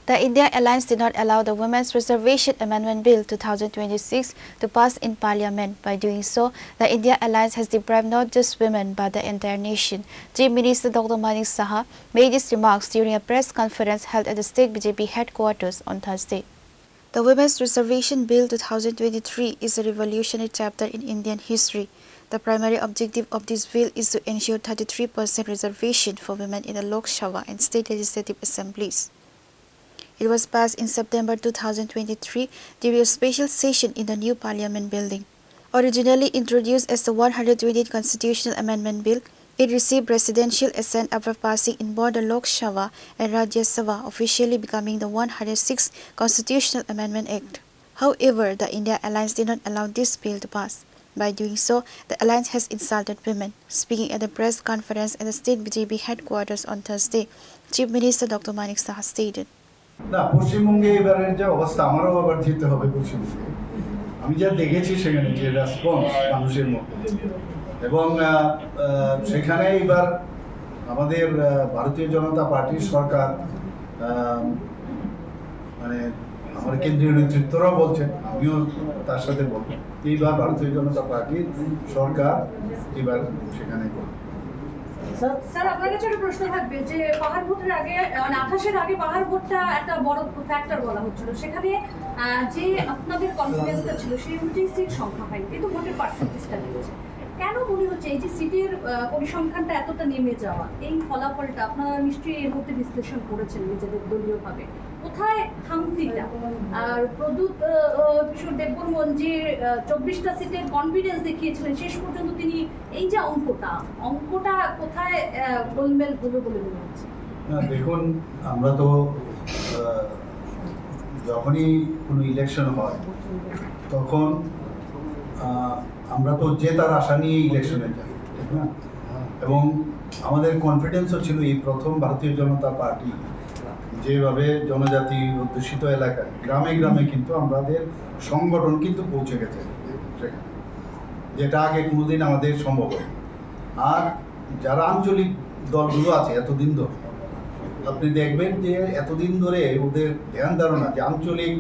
The India Alliance did not allow the Women's Reservation Amendment Bill 2026 to pass in Parliament. By doing so, the India Alliance has deprived not just women but the entire nation. Chief Minister Dr. Manik Saha made these remarks during a press conference held at the state BJP headquarters on Thursday. The Women's Reservation Bill 2023 is a revolutionary chapter in Indian history. The primary objective of this bill is to ensure 33% reservation for women in the Lok Sabha and state legislative assemblies. It was passed in September 2023 during a special session in the new Parliament building. Originally introduced as the 120th Constitutional Amendment Bill, it received presidential assent after passing in both the Lok Sabha and Rajya Sabha, officially becoming the 106th Constitutional Amendment Act. However, the India Alliance did not allow this bill to pass. By doing so, the Alliance has insulted women. Speaking at the press conference at the state BJP headquarters on Thursday, Chief Minister Dr. Manik Saha stated, না পশ্চিমবঙ্গে এবারের যে অবস্থা আমারও আবার যেতে হবে পশ্চিমবঙ্গে আমি যা দেখেছি সেখানে যে রেসপন্স মানুষের মধ্যে এবং সেখানে এবার আমাদের ভারতীয় জনতা পার্টির সরকার মানে আমার কেন্দ্রীয় নেতৃত্বরাও বলছেন আমিও তার সাথে বলবো এইবার ভারতীয় জনতা পার্টির সরকার এবার সেখানে স্যার আপনার কাছে একটা প্রশ্ন থাকবে যে পাহাড় ভোটের আগে মানে 28-এর আগে পাহাড় ভোটটা একটা বড় ফ্যাক্টর বলা হচ্ছিল সেখানে যে আপনাদের কনফিডেন্সটা ছিল সেই অনুযায়ী সিট সংখ্যা হয়নি কিন্তু ভোটের পার্সেন্টেজটা নেমেছে কেন মনে হচ্ছে এই যে সিটের পরিসংখ্যানটা এতটা নেমে যাওয়া এই ফলাফলটা আপনারা নিশ্চয়ই এর মধ্যে বিশ্লেষণ করেছেন নিজেদের দলীয়ভাবে কোথায় খামতিটা আর প্রদূত কিশোর দেববর্মন যে 24টা সিটের কনফিডেন্স দেখিয়েছিলেন শেষ পর্যন্ত তিনি এই যে অঙ্কটা কোথায় গোলমেল হলো বলে মনে হচ্ছে দেখুন আমরা তো যখনই কোনো ইলেকশন হয় তখন আমরা তো জেতার আশা নিয়ে ইলেকশনে যাই ঠিক না এবং আমাদের কনফিডেন্সও ছিল এই প্রথম ভারতীয় জনতা পার্টি যেভাবে জনজাতি অধ্যুষিত এলাকায় গ্রামে গ্রামে কিন্তু আমাদের সংগঠন কিন্তু পৌঁছে গেছে সেখানে যেটা আগে কোনোদিন আমাদের সম্ভব হয় আর যারা আঞ্চলিক দলগুলো আছে এতদিন ধরে আপনি দেখবেন যে এতদিন ধরে ওদের ধ্যান ধারণা যে আঞ্চলিক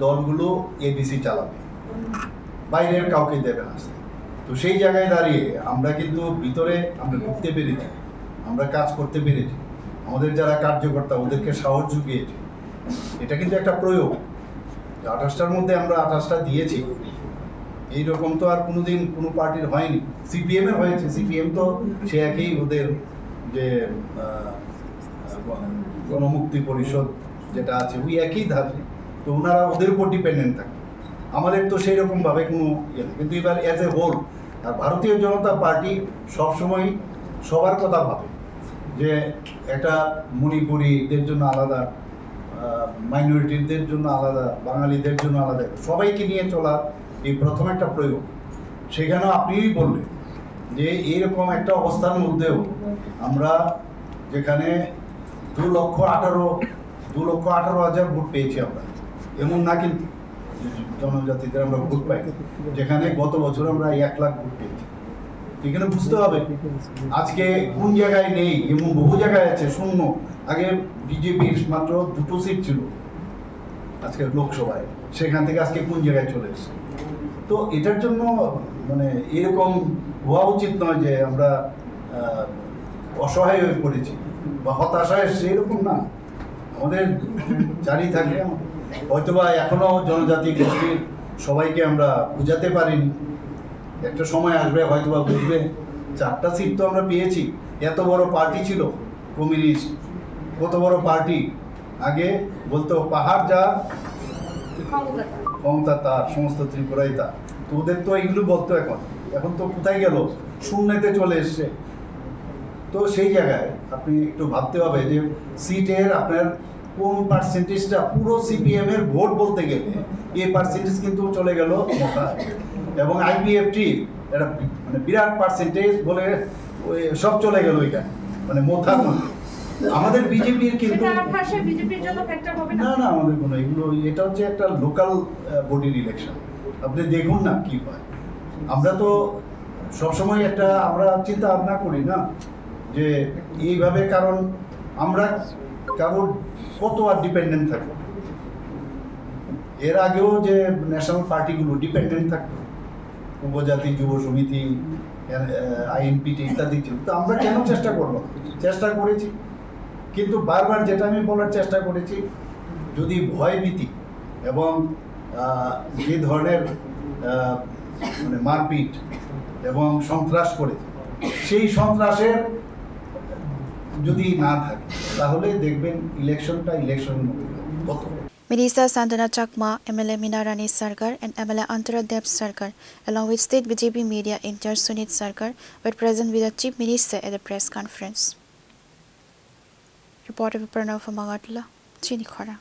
দলগুলো এবিসি চালাবে বাইরের কাউকে দেবে না তো সেই জায়গায় দাঁড়িয়ে আমরা কিন্তু ভিতরে আমরা ঢুকতে পেরেছি আমরা কাজ করতে পেরেছি আমাদের যারা কার্যকর্তা ওদেরকে সাহস জুগিয়েছে এটা কিন্তু একটা প্রয়োগ 28টার মধ্যে আমরা 28টা দিয়েছি এইরকম তো আর কোনোদিন কোনো পার্টির হয়নি সিপিএম এর হয়েছে সিপিএম তো সে একই ওদের যে গণমুক্তি পরিষদ যেটা আছে ওই একই ধাপে তো ওনারা ওদের উপর ডিপেন্ডেন্ট থাকে আমাদের তো সেই রকমভাবে কোনো ইয়ে নেই কিন্তু এবার অ্যাজ এ হোল আর ভারতীয় জনতা পার্টি সবসময় সবার কথা ভাবে যে একটা মণিপুরীদের জন্য আলাদা মাইনরিটিদের জন্য আলাদা বাঙালিদের জন্য আলাদা সবাইকে নিয়ে চলা এই প্রথম একটা প্রয়োগ সেখানেও আপনিই বললেন যে এইরকম একটা অবস্থার মধ্যেও আমরা যেখানে 2,18,000 ভোট পেয়েছি আমরা এমন না কিন্তু জনজাতিদের আমরা ভোট পাই যেখানে গত বছর আমরা 1 লাখ ভোট পেয়েছি এখানে বুঝতে হবে আজকে কোন জায়গায় নেই এমন বহু জায়গায় আছে শূন্য আগে বিজেপির মাত্র 2টো সিট ছিল আজকে লোকসভায় সেখান থেকে আজকে কোন জায়গায় চলে এসেছে তো এটার জন্য মানে এরকম হওয়া উচিত নয় যে আমরা অসহায় হয়ে পড়েছি বা হতাশা এসছে এরকম না আমাদের জারি থাকে হয়তোবা এখনো জনজাতি গোষ্ঠীর সবাইকে আমরা বুঝাতে পারিনি একটা সময় আসবে হয়তোবা বুঝবে 4টা সিট তো আমরা পেয়েছি এত বড় পার্টি ছিল কমিউনিস্ট কত বড় পার্টি আগে বলতো পাহাড় যা ক্ষমতা তার সমস্ত ত্রিপুরাই তার তো ওদের তো এগুলো বলতো এখন তো কোথায় গেল শূন্যতে চলে এসছে তো সেই জায়গায় আপনি একটু ভাবতে হবে যে সিটের আপনার কোন পার্সেন্টেজটা পুরো সিপিএম এর ভোট বলতে গেলে এই পার্সেন্টেজ কিন্তু চলে গেল এবং আইপিএফটি এটা মানে বিরাট পার্সেন্টেজ বলে সব চলে গেল ওইখানে মানে মোথার মধ্যে আমাদের বিজেপির কিন্তু না না আমাদের কোনো এগুলো এটা হচ্ছে একটা লোকাল বডির ইলেকশন আপনি দেখুন না কি হয় আমরা তো সবসময় একটা আমরা চিন্তা ভাবনা করি না যে এইভাবে কারণ আমরা কারণ কত আর ডিপেন্ডেন্ট থাকবে। এর আগেও যে ন্যাশনাল পার্টিগুলো ডিপেন্ডেন্ট থাকতো, উপজাতি যুব সমিতি, আইএনপিটি ইত্যাদি ছিল, তো আমরা কেন চেষ্টা করবো? চেষ্টা করেছি, কিন্তু বারবার যেটা আমি বলার চেষ্টা করেছি, যদি ভয়ভীতি এবং যে ধরনের মানে মারপিট এবং সন্ত্রাস করেছে, সেই সন্ত্রাসের যদি না থাকে তাহলে দেখবেন ইলেকশনের মতো হতো। Minister Santana Chakma, MLA Minarani Sarkar and MLA Antara Dev Sarkar, along with State BJP Media Incharge Sunit Sarkar, were present with the Chief Minister at the press conference. Reporter Pranav Magatla, Chini Khora.